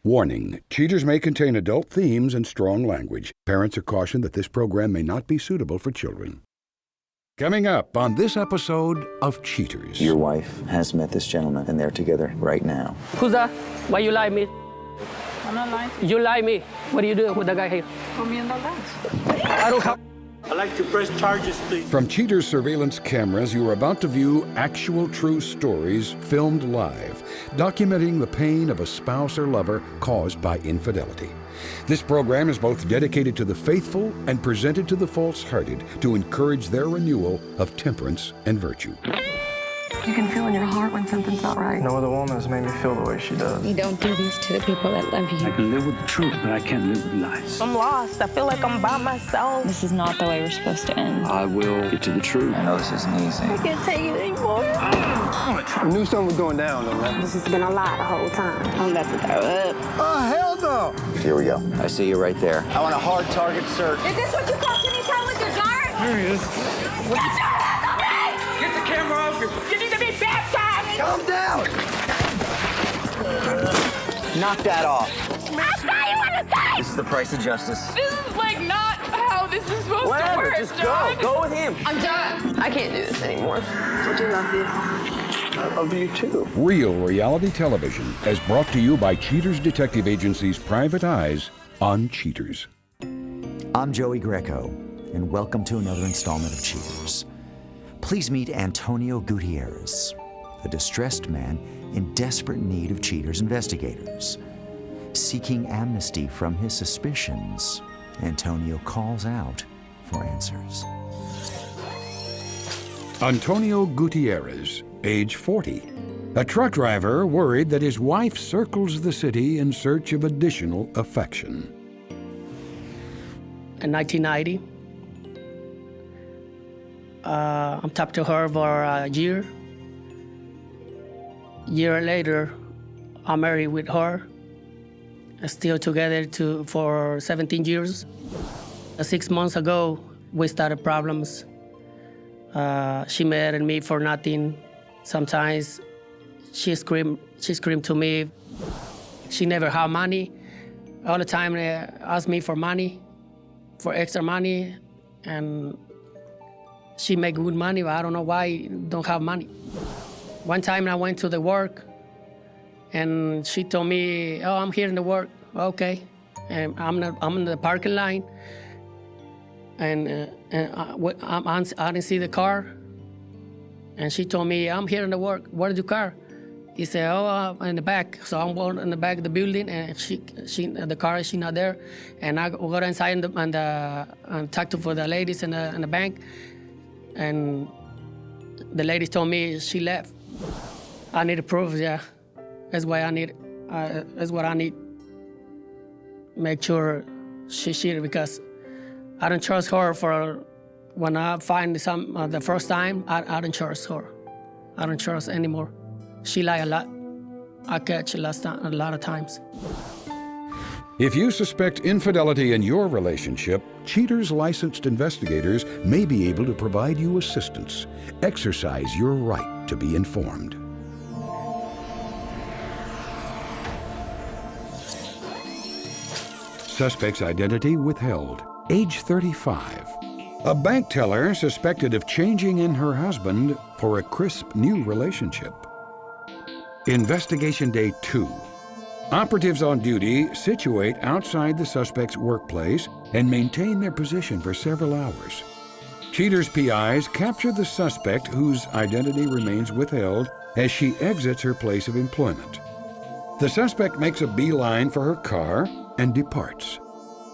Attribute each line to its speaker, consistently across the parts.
Speaker 1: Warning, Cheaters may contain adult themes and strong language. Parents are cautioned that this program may not be suitable for children. Coming up on this episode of Cheaters.
Speaker 2: Your wife has met this gentleman, and they're together right now.
Speaker 3: Who's that? Why you lie me?
Speaker 4: I'm not lying.
Speaker 3: You lie me. What are you doing with the guy here?
Speaker 4: Put me in the lens.
Speaker 3: I don't have...
Speaker 5: I'd like to press charges, please.
Speaker 1: From Cheaters surveillance cameras, you are about to view actual true stories filmed live, documenting the pain of a spouse or lover caused by infidelity. This program is both dedicated to the faithful and presented to the false-hearted to encourage their renewal of temperance and virtue.
Speaker 6: You can feel in your heart when something's not right.
Speaker 7: No other woman has made me feel the way she does.
Speaker 8: You don't do this to the people that love you.
Speaker 5: I can live with the truth, but I can't live with lies.
Speaker 4: I'm lost. I feel like I'm by myself.
Speaker 8: This is not the way we're supposed to end.
Speaker 5: I will get to the truth.
Speaker 2: I know this isn't easy.
Speaker 4: I can't take it anymore.
Speaker 7: I knew something was going down, though, man.
Speaker 4: This has been a lie the whole time.
Speaker 8: I'm about to throw up.
Speaker 7: Oh, hell no!
Speaker 2: Here we go. I see you right there.
Speaker 7: I want a hard target search.
Speaker 9: Is this what you call any time with your dart?
Speaker 7: There he is.
Speaker 9: Get your hands on me!
Speaker 5: Get the camera off you.
Speaker 9: You need to be baptized!
Speaker 7: Calm down! Knock that off.
Speaker 9: I saw you on the tape!
Speaker 2: This is the price of justice.
Speaker 10: This is like not how this is supposed to work,
Speaker 7: Just
Speaker 10: John.
Speaker 7: go with him.
Speaker 10: I'm done. I can't do this anymore.
Speaker 4: I do love you.
Speaker 7: I love you, too.
Speaker 1: Real reality television is brought to you by Cheaters Detective Agency's Private Eyes on Cheaters.
Speaker 2: I'm Joey Greco, and welcome to another installment of Cheaters. Please meet Antonio Gutierrez, a distressed man in desperate need of Cheaters investigators. Seeking amnesty from his suspicions, Antonio calls out for answers.
Speaker 1: Antonio Gutierrez, age 40. A truck driver worried that his wife circles the city in search of additional affection.
Speaker 3: In 1990, I'm talked to her for a year. Year later, I'm married with her. Still together for 17 years. 6 months ago, we started problems. She mad at me for nothing. Sometimes she screamed to me. She never had money. All the time they ask me for money, for extra money, and she make good money, but I don't know why I don't have money. One time I went to the work, and she told me, "Oh, I'm here in the work." Okay, and I'm in the parking line, and I didn't see the car, and she told me, "I'm here in the work. Where's your car?" He said, "Oh, in the back." So I'm going in the back of the building, and the car, she's not there, and I go inside and talk to for the ladies in the bank, and the ladies told me she left. I need proof, yeah. That's why I need. That's what I need. Make sure she cheated because I don't trust her for when I find the first time. I don't trust her. I don't trust anymore. She lie a lot. I catch a lot of times.
Speaker 1: If you suspect infidelity in your relationship, Cheaters licensed investigators may be able to provide you assistance. Exercise your right to be informed. Suspect's identity withheld. Age 35. A bank teller suspected of changing in her husband for a crisp new relationship. Investigation Day 2. Operatives on duty situate outside the suspect's workplace and maintain their position for several hours. Cheaters PIs capture the suspect whose identity remains withheld as she exits her place of employment. The suspect makes a beeline for her car and departs.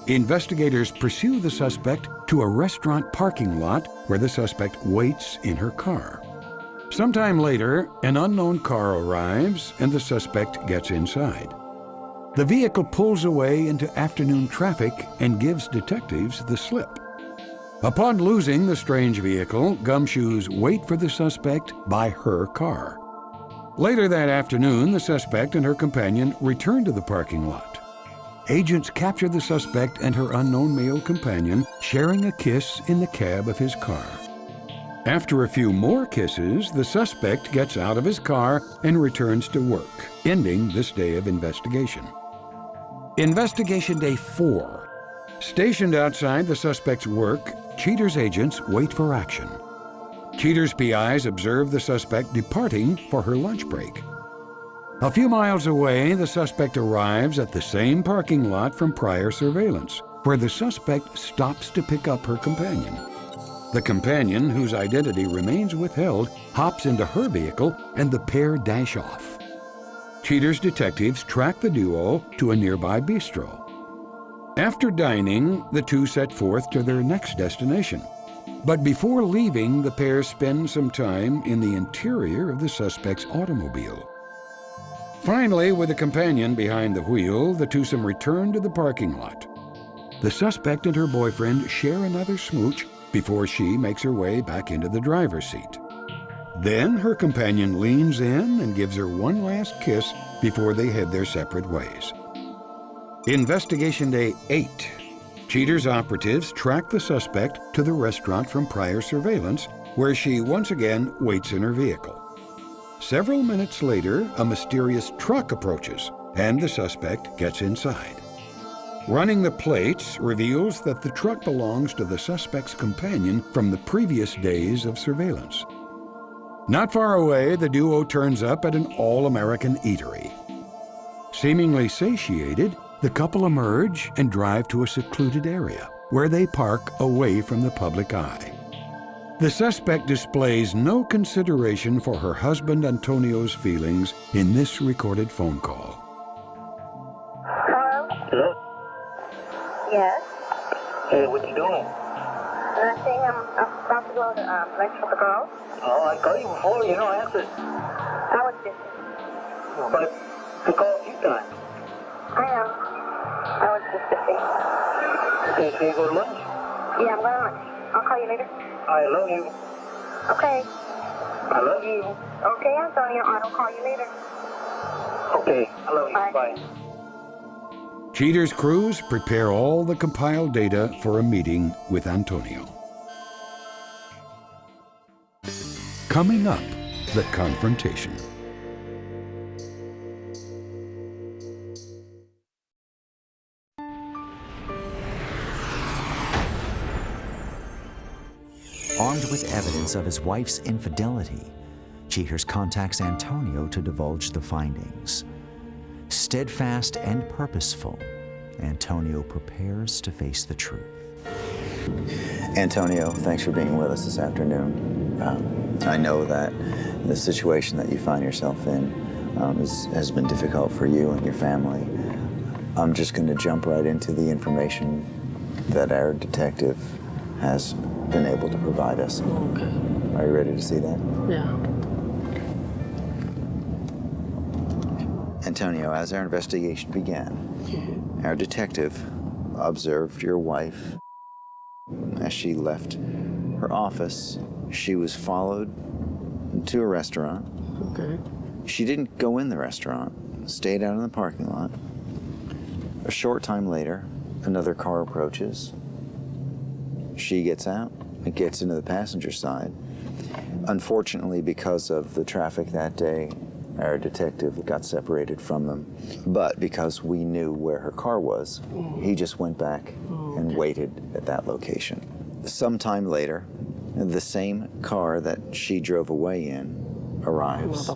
Speaker 1: Investigators pursue the suspect to a restaurant parking lot where the suspect waits in her car. Sometime later, an unknown car arrives and the suspect gets inside. The vehicle pulls away into afternoon traffic and gives detectives the slip. Upon losing the strange vehicle, gumshoes wait for the suspect by her car. Later that afternoon, the suspect and her companion return to the parking lot. Agents capture the suspect and her unknown male companion sharing a kiss in the cab of his car. After a few more kisses, the suspect gets out of his car and returns to work, ending this day of investigation. Investigation Day 4. Stationed outside the suspect's work, Cheater's agents wait for action. Cheater's PIs observe the suspect departing for her lunch break. A few miles away, the suspect arrives at the same parking lot from prior surveillance, where the suspect stops to pick up her companion. The companion, whose identity remains withheld, hops into her vehicle and the pair dash off. Cheater's detectives track the duo to a nearby bistro. After dining, the two set forth to their next destination. But before leaving, the pair spend some time in the interior of the suspect's automobile. Finally, with a companion behind the wheel, the twosome return to the parking lot. The suspect and her boyfriend share another smooch before she makes her way back into the driver's seat. Then her companion leans in and gives her one last kiss before they head their separate ways. Investigation Day 8. Cheater's operatives track the suspect to the restaurant from prior surveillance, where she once again waits in her vehicle. Several minutes later, a mysterious truck approaches, and the suspect gets inside. Running the plates reveals that the truck belongs to the suspect's companion from the previous days of surveillance. Not far away, the duo turns up at an all-American eatery. Seemingly satiated, the couple emerge and drive to a secluded area, where they park away from the public eye. The suspect displays no consideration for her husband Antonio's feelings in this recorded phone call.
Speaker 4: Hello?
Speaker 5: Hello?
Speaker 4: Yes?
Speaker 5: Hey, what you doing?
Speaker 4: Nothing. I'm about to go to lunch with the girls.
Speaker 5: Oh, I called you before, you don't answer.
Speaker 4: I was busy.
Speaker 5: But I called a few times.
Speaker 4: I know. I was just busy.
Speaker 5: Okay, so you go to lunch?
Speaker 4: Yeah, I'm going to lunch. I'll call you later.
Speaker 5: I love you.
Speaker 4: Okay.
Speaker 5: I love you.
Speaker 4: Okay, Antonio. I'll call you later.
Speaker 5: Okay, I love you.
Speaker 4: Bye.
Speaker 5: Bye.
Speaker 1: Cheater's crews prepare all the compiled data for a meeting with Antonio. Coming up, the confrontation.
Speaker 2: Armed with evidence of his wife's infidelity, Cheater's contacts Antonio to divulge the findings. Steadfast and purposeful, Antonio prepares to face the truth.
Speaker 11: Antonio, thanks for being with us this afternoon. I know that the situation that you find yourself in has been difficult for you and your family. I'm just going to jump right into the information that our detective has been able to provide us.
Speaker 3: Okay.
Speaker 11: Are you ready to see that?
Speaker 3: Yeah.
Speaker 11: Antonio, as our investigation began, our detective observed your wife as she left her office. She was followed to a restaurant.
Speaker 3: Okay.
Speaker 11: She didn't go in the restaurant, stayed out in the parking lot. A short time later, another car approaches. She gets out and gets into the passenger side. Unfortunately, because of the traffic that day, our detective got separated from them. But because we knew where her car was, he just went back and waited at that location. Sometime later, the same car that she drove away in arrives.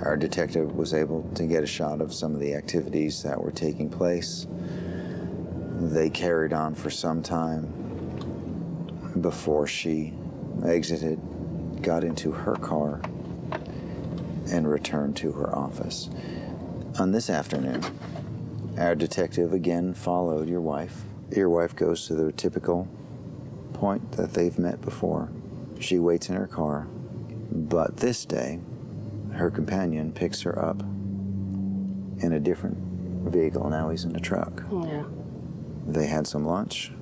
Speaker 11: Our detective was able to get a shot of some of the activities that were taking place. They carried on for some time before she exited, got into her car, and returned to her office. On this afternoon, our detective again followed your wife. Your wife goes to the typical point that they've met before. She waits in her car, but this day, her companion picks her up in a different vehicle. Now he's in a truck.
Speaker 3: Yeah.
Speaker 11: They had some lunch.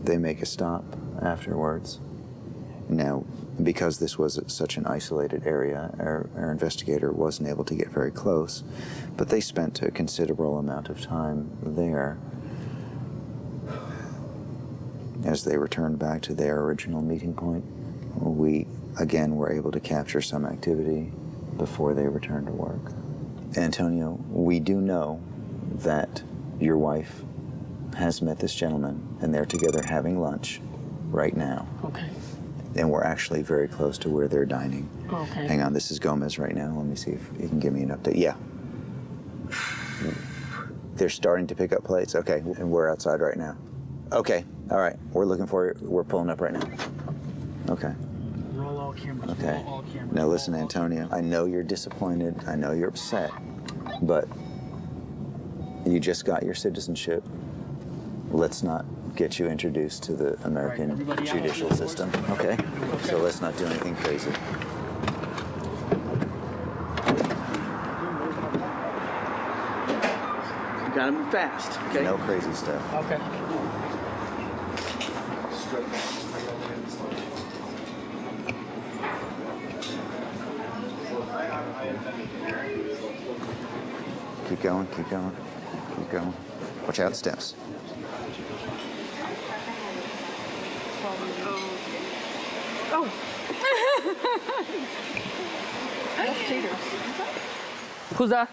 Speaker 11: They make a stop afterwards. Now, because this was such an isolated area, our investigator wasn't able to get very close, but they spent a considerable amount of time there. As they returned back to their original meeting point, we again were able to capture some activity before they returned to work. Antonio, we do know that your wife has met this gentleman, and they're together having lunch right now.
Speaker 3: Okay.
Speaker 11: And we're actually very close to where they're dining.
Speaker 3: Okay.
Speaker 11: Hang on, this is Gomez right now. Let me see if he can give me an update. Yeah. They're starting to pick up plates. Okay, and we're outside right now. Okay, all right. We're looking for it. We're pulling up right now. Okay.
Speaker 7: Roll all cameras.
Speaker 11: Okay.
Speaker 7: Roll all cameras.
Speaker 11: Now listen, Antonio, I know you're disappointed. I know you're upset, but you just got your citizenship. Let's not get you introduced to the American judicial system, okay? So let's not do anything crazy.
Speaker 7: You gotta move fast, okay?
Speaker 11: No crazy stuff.
Speaker 3: Okay.
Speaker 11: Keep going, keep going, keep going. Watch out, steps.
Speaker 6: Oh. That's cheaters.
Speaker 3: Who's that?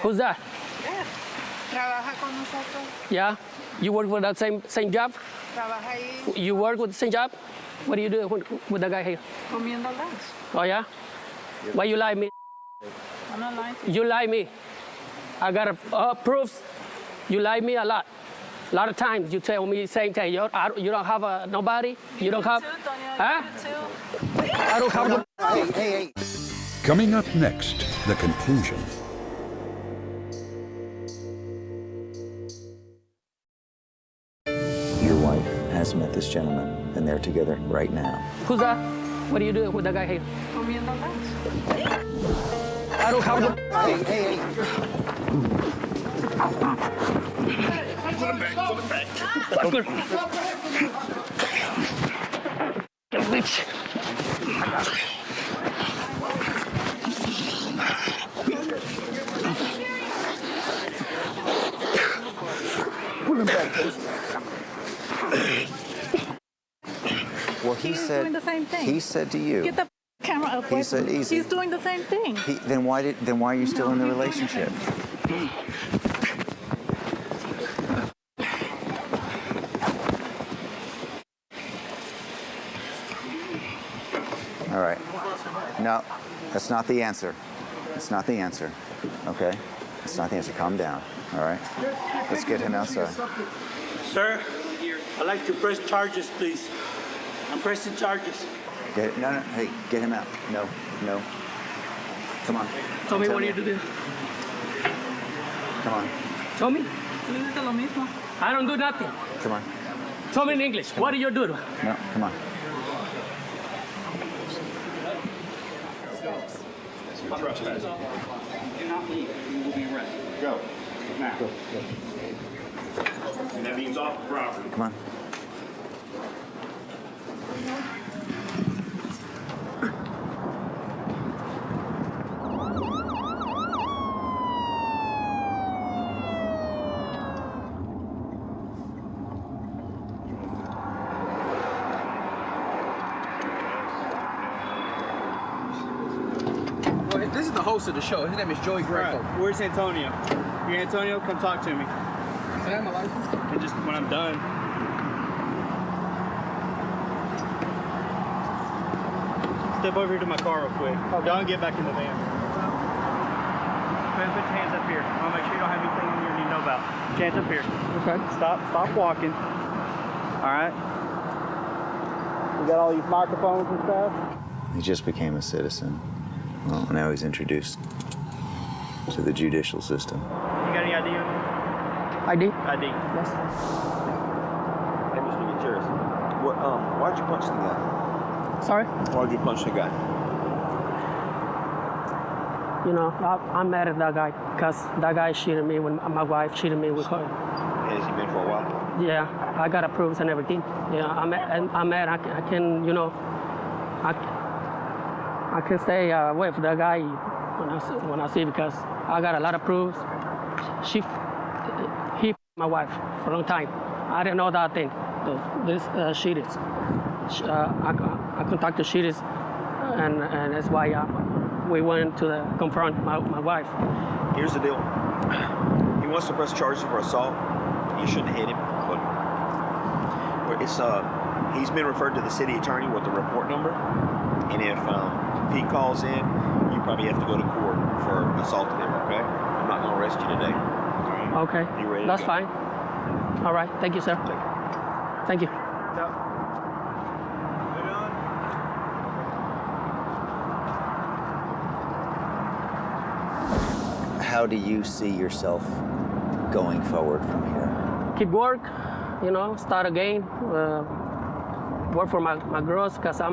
Speaker 3: Who's that?
Speaker 6: Trabaja con nosotros.
Speaker 3: Yeah? You work for that same job?
Speaker 6: Trabaja ahí
Speaker 3: You work with the same job? What do you do with the guy here?
Speaker 6: comiendo lunch.
Speaker 3: Oh, yeah? Why you lie me?
Speaker 6: I'm not lying.
Speaker 3: You lie me. I got proofs. You lie me a lot. A lot of times you tell me same thing. You don't have nobody? You don't have? Huh? I don't have.
Speaker 11: Hey.
Speaker 1: Coming up next, the conclusion.
Speaker 11: Your wife has met this gentleman, and they're together right now.
Speaker 3: Who's that? What do you do with the guy here?
Speaker 6: Comiendo lunch.
Speaker 3: I don't have.
Speaker 11: Hey.
Speaker 9: Put him back.
Speaker 3: Good.
Speaker 7: Pull him back, please.
Speaker 11: Well, he's
Speaker 6: doing the same thing.
Speaker 11: He said to you.
Speaker 6: Get the camera up.
Speaker 11: He said easy.
Speaker 6: He's doing the same thing.
Speaker 11: Then why are you still in the relationship? All right. No, that's not the answer. It's not the answer. Okay? It's not the answer. Calm down. All right? Let's get him outside.
Speaker 12: Sir, I'd like to press charges, please. I'm pressing charges.
Speaker 11: No. Hey, get him out. No. Come on.
Speaker 3: Tell me what you do.
Speaker 11: Come on.
Speaker 3: Tell me.
Speaker 6: Lo mismo.
Speaker 3: I don't do nothing.
Speaker 11: Come on.
Speaker 3: Tell me in English. What do you do?
Speaker 11: No, come on.
Speaker 12: Trespass. Do not leave. You will be arrested. Go. Now. Go. And that means off the property.
Speaker 11: Come on.
Speaker 7: This is the host of the show. His name is Joey Greco.
Speaker 12: Right. Where's Antonio? You Antonio? Come talk to me.
Speaker 7: Can I have my license?
Speaker 12: And just when I'm done. Step over here to my car real quick. Oh, don't get back in the van. Go ahead and put your hands up here. I want to make sure you don't have anything on you need to know about. Put your hands up here.
Speaker 3: Okay.
Speaker 12: Stop walking. All right. You got all these microphones and stuff?
Speaker 11: He just became a citizen. Well, now he's introduced to the judicial system.
Speaker 12: You got any ID on you?
Speaker 3: ID?
Speaker 12: ID.
Speaker 3: Yes.
Speaker 13: Hey, Mr. Gutierrez, why'd you punch the guy?
Speaker 3: Sorry?
Speaker 13: Why'd you punch the guy?
Speaker 3: You know, I'm mad at that guy because that guy cheated me when my wife cheated me with her.
Speaker 13: Has he been for a while?
Speaker 3: Yeah, I got proofs and everything. Yeah, I'm mad. I can, you know, I can stay away from that guy when I see because I got a lot of proofs. He my wife for a long time. I didn't know that thing. This cheaters. I contacted cheaters, and that's why we went to confront my wife.
Speaker 13: Here's the deal. He wants to press charges for assault. You shouldn't hit him. But he's been referred to the city attorney with the report number. And if he calls in, you probably have to go to court for assaulting him, okay? I'm not going to arrest you today.
Speaker 3: Okay,
Speaker 13: You ready to
Speaker 3: that's
Speaker 13: go?
Speaker 3: fine. All right, thank you, sir. Thank you.
Speaker 11: How do you see yourself going forward from here?
Speaker 3: Keep work, start again. Work for my girls, because I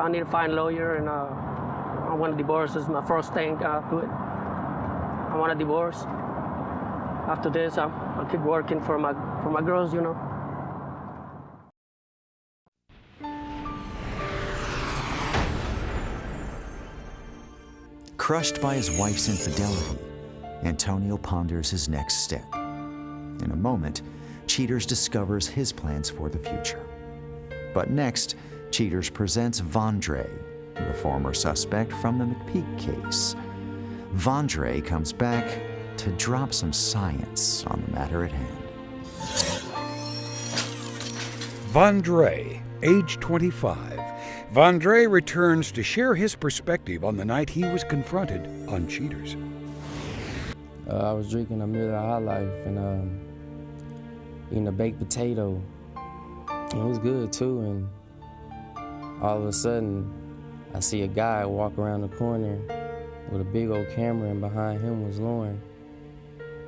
Speaker 3: need to find a lawyer, and I want a divorce. This is my first thing to it. I want a divorce. After this, I'll keep working for my girls,
Speaker 2: Crushed by his wife's infidelity, Antonio ponders his next step. In a moment, Cheaters discovers his plans for the future. But next, Cheaters presents Vondre, the former suspect from the McPeak case. Vondre comes back to drop some science on the matter at hand.
Speaker 1: Vondre, age 25. Vondre returns to share his perspective on the night he was confronted on Cheaters.
Speaker 14: I was drinking a Miller High Life and eating a baked potato. It was good too, and all of a sudden, I see a guy walk around the corner with a big old camera, and behind him was Lauren.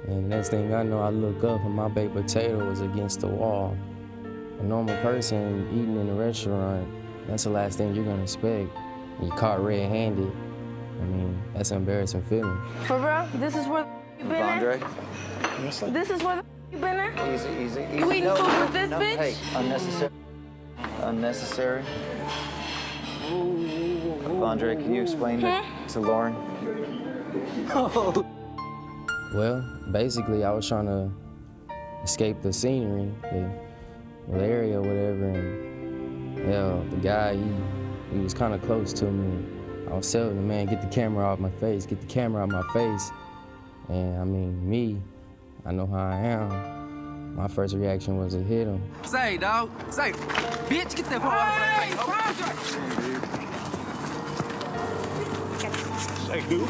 Speaker 14: And the next thing I know, I look up and my baked potato was against the wall. A normal person eating in a restaurant, that's the last thing you're gonna expect. You caught red-handed. I mean, that's an embarrassing feeling.
Speaker 10: For real? This is where you been
Speaker 11: Vondre?
Speaker 10: at? This is where you been at?
Speaker 11: Easy.
Speaker 10: You eating food with this bitch?
Speaker 11: Hey, unnecessary. Vondre, can you explain to Lauren?
Speaker 14: Well, basically, I was trying to escape the scenery, the area or whatever, and the guy, he was kind of close to me. I was telling him, man, get the camera off my face, get the camera off my face. And I mean, I know how I am. My first reaction was to hit him.
Speaker 7: Say, dog. Say, bitch, get that phone out of my face.
Speaker 9: Hey, dude.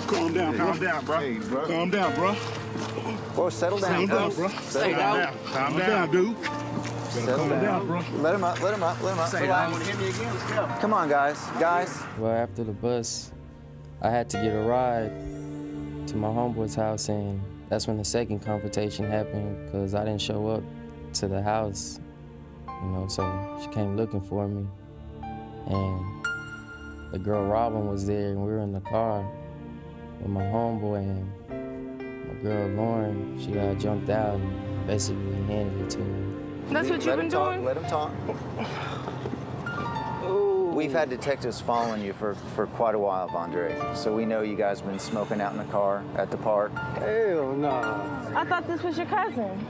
Speaker 9: Calm down, bro. Hey, bro. Calm down, bro.
Speaker 11: Whoa, settle down,
Speaker 9: bro. Settle down. Calm down, dude.
Speaker 11: Settle down, bro. Let him up.
Speaker 7: Say, dog, want to hit me again? Let's go.
Speaker 11: Come on, guys.
Speaker 14: Well, after the bus, I had to get a ride to my homeboy's house, and that's when the second confrontation happened, because I didn't show up to the house, so she came looking for me. And the girl Robin was there, and we were in the car with my homeboy, and my girl Lauren, she got jumped out and basically handed it to me.
Speaker 10: That's what you've been doing?
Speaker 11: Let him talk. We've had detectives following you for quite a while, Vondre. So we know you guys have been smoking out in the car at the park.
Speaker 7: Hell no.
Speaker 10: I thought this was your cousin.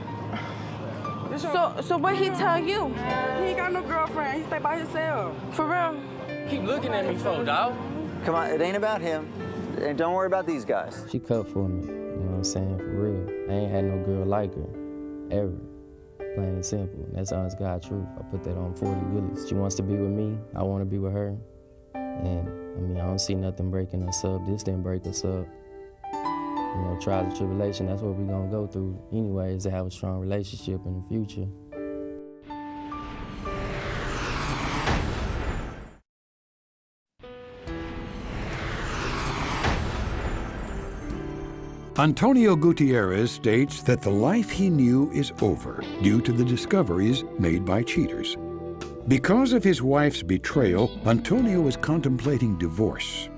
Speaker 10: So what he tell you?
Speaker 6: He ain't got no girlfriend. He stay by himself.
Speaker 10: For real?
Speaker 14: Keep looking at me, for dog.
Speaker 11: Come on, it ain't about him. And don't worry about these guys.
Speaker 14: She cut for me, you know what I'm saying, for real. I ain't had no girl like her, ever. Plain and simple. That's honest God truth. I put that on 40 Willis. She wants to be with me. I want to be with her. And, I don't see nothing breaking us up. This didn't break us up. Trials and tribulation, that's what we're going to go through anyways, to have a strong relationship in the future.
Speaker 1: Antonio Gutierrez states that the life he knew is over due to the discoveries made by Cheaters. Because of his wife's betrayal, Antonio is contemplating divorce.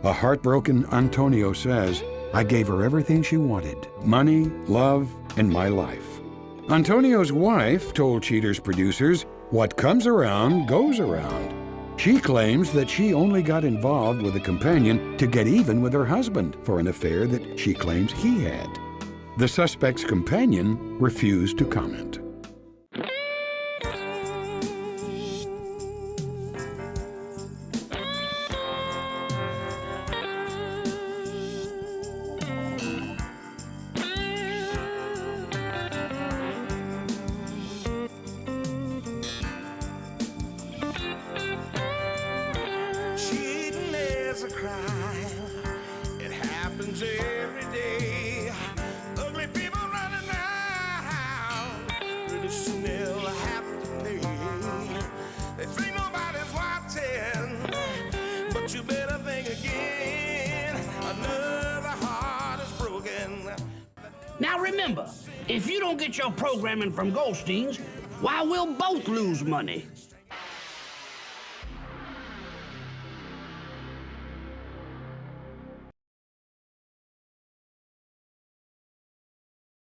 Speaker 1: A heartbroken Antonio says, "I gave her everything she wanted, money, love, and my life." Antonio's wife told Cheaters producers, "What comes around goes around." She claims that she only got involved with a companion to get even with her husband for an affair that she claims he had. The suspect's companion refused to comment.
Speaker 15: remember, if you don't get your programming from Goldstein's, why, we'll both lose money.